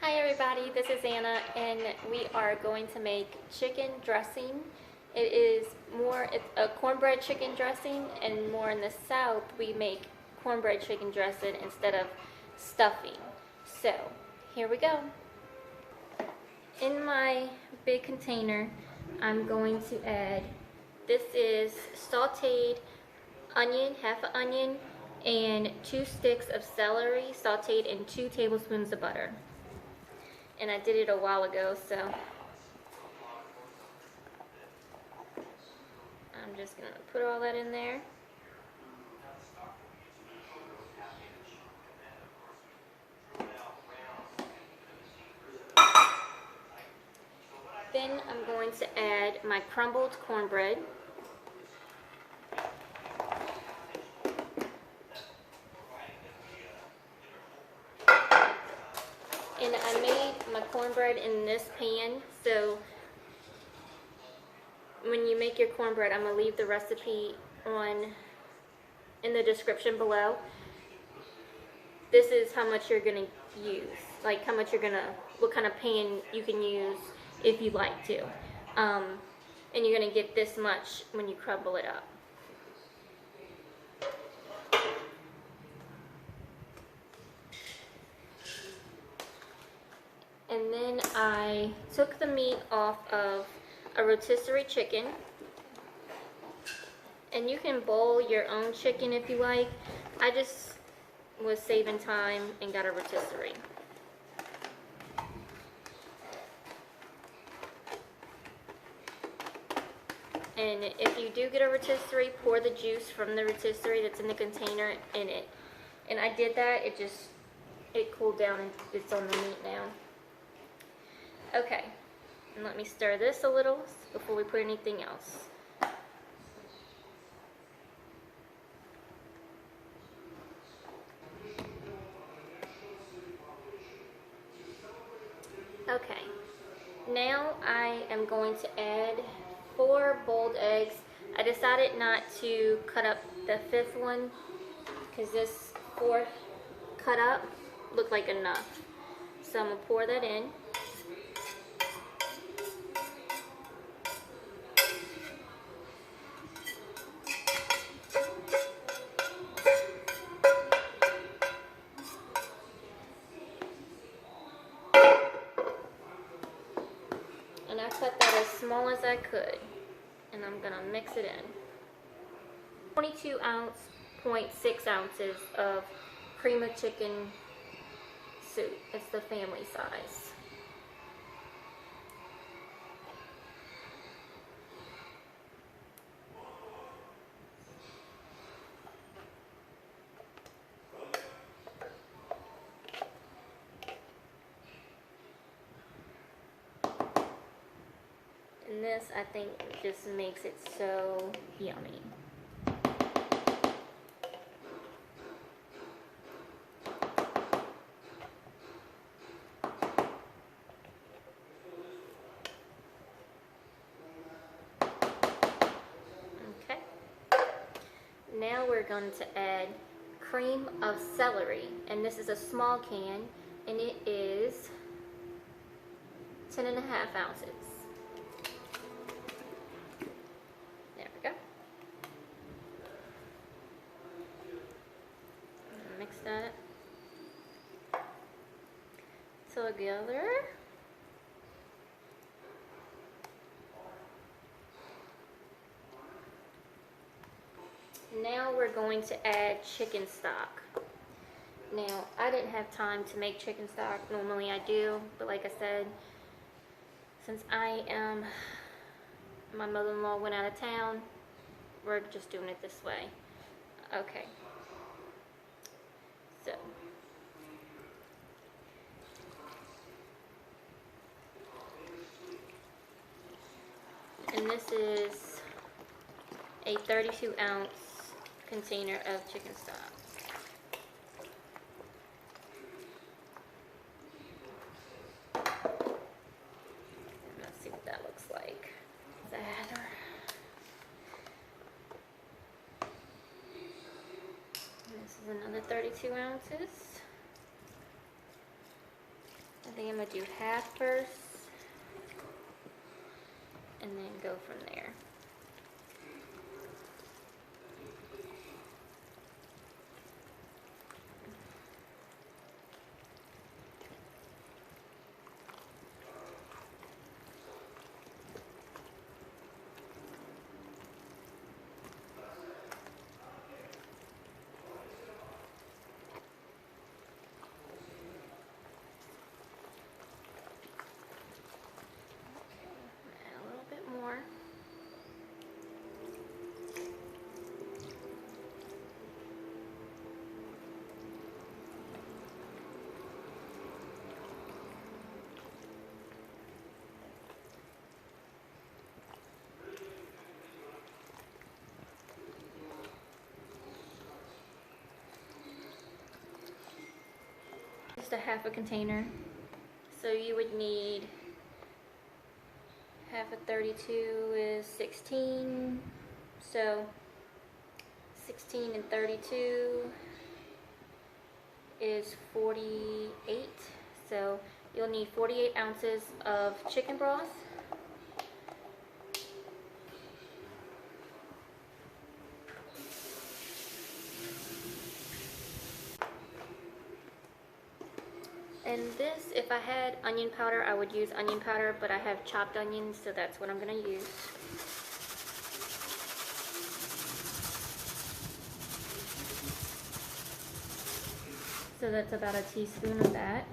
Hi everybody, this is Anna and we are going to make chicken dressing. It's a cornbread chicken dressing, and more in the south we make cornbread chicken dressing instead of stuffing. So here we go. In my big container I'm going to add, this is sauteed onion, half an onion, and 2 sticks of celery sauteed in 2 tablespoons of butter. And I did it a while ago, so I'm just gonna put all that in there. Then I'm going to add my crumbled cornbread. And I made my cornbread in this pan, so when you make your cornbread, I'm going to leave the recipe in the description below. This is how much you're going to use, like how much what kind of pan you can use if you like to. And you're going to get this much when you crumble it up. And then I took the meat off of a rotisserie chicken. And you can boil your own chicken if you like. I just was saving time and got a rotisserie. And if you do get a rotisserie, pour the juice from the rotisserie that's in the container in it. And I did that, it cooled down and it's on the meat now. Okay, and let me stir this a little before we put anything else. Okay, now I am going to add 4 boiled eggs. I decided not to cut up the 5th one because this 4th cut up looked like enough. So I'm going to pour that in. And I cut that as small as I could. And I'm going to mix it in. 0.6 ounces of cream of chicken soup. It's the family size. And this, I think, just makes it so yummy. Okay. Now we're going to add cream of celery. And this is a small can, and it is 10.5 ounces. Mix that together. Now we're going to add chicken stock. Now, I didn't have time to make chicken stock. Normally I do, but like I said, since my mother-in-law went out of town, we're just doing it this way. Okay. So, and this is a 32-ounce container of chicken stock. Let's see what that looks like. This is another 32 ounces. I think I'm gonna do half first, and then go from there. Just a half a container. So you would need half of 32 is 16. So 16 and 32 is 48. So you'll need 48 ounces of chicken broth. And this, if I had onion powder, I would use onion powder, but I have chopped onions, so that's what I'm going to use. So that's about a teaspoon of that.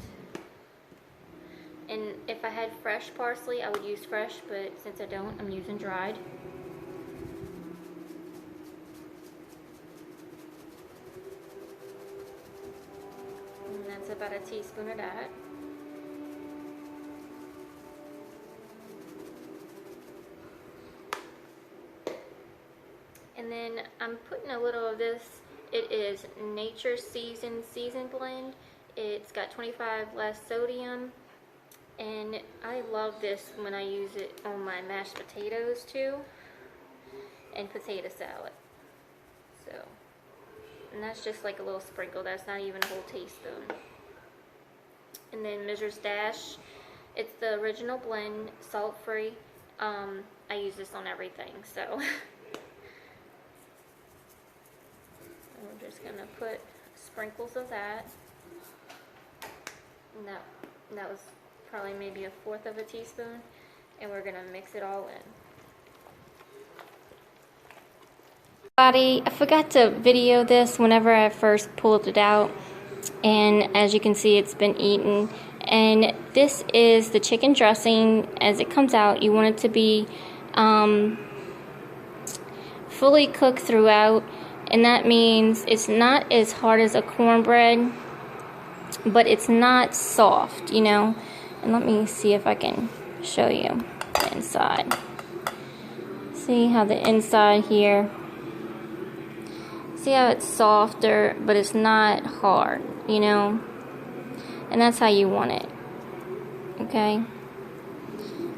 And if I had fresh parsley, I would use fresh, but since I don't, I'm using dried. About a teaspoon of that. And then I'm putting a little of this. It is Nature Season Blend. It's got 25 less sodium, and I love this when I use it on my mashed potatoes too, and potato salad. So, and that's just like a little sprinkle. That's not even a whole teaspoon. And then Mrs. Dash, it's the original blend, salt-free. I use this on everything, so. We're just gonna put sprinkles of that. And that was probably maybe a fourth of a teaspoon. And we're gonna mix it all in. I forgot to video this whenever I first pulled it out. And as you can see, it's been eaten. And this is the chicken dressing as it comes out. You want it to be fully cooked throughout, and that means it's not as hard as a cornbread, but it's not soft, you know. And let me see if I can show you the inside. See how the inside here, see how it's softer, but it's not hard, you know? And that's how you want it, okay?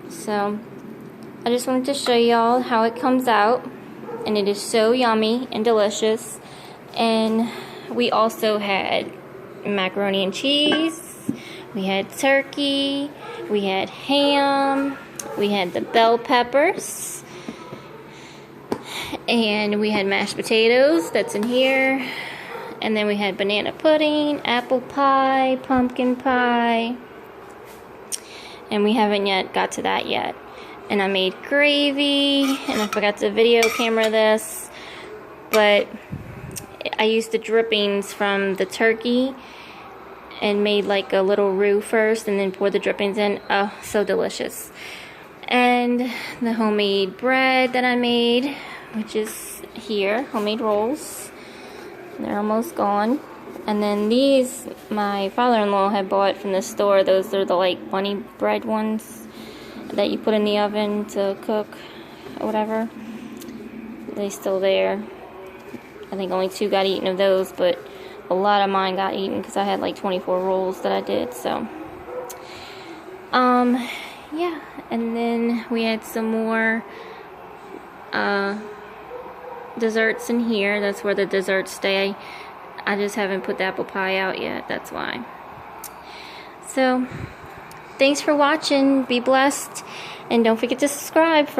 So, I just wanted to show y'all how it comes out, and it is so yummy and delicious. And we also had macaroni and cheese, we had turkey, we had ham, we had the bell peppers, and we had mashed potatoes, that's in here. And then we had banana pudding, apple pie, pumpkin pie. And we haven't yet got to that yet. And I made gravy, and I forgot to video camera this. But I used the drippings from the turkey and made like a little roux first and then poured the drippings in. Oh, so delicious. And the homemade bread that I made, which is here, homemade rolls. They're almost gone. And then these, my father-in-law had bought from the store. Those are the like bunny bread ones that you put in the oven to cook or whatever. They're still there. I think only 2 got eaten of those, but a lot of mine got eaten because I had like 24 rolls that I did. So, yeah. And then we had some more desserts in here. That's where the desserts stay. I just haven't put the apple pie out yet, that's why. So Thanks for watching. Be blessed. And don't forget to subscribe.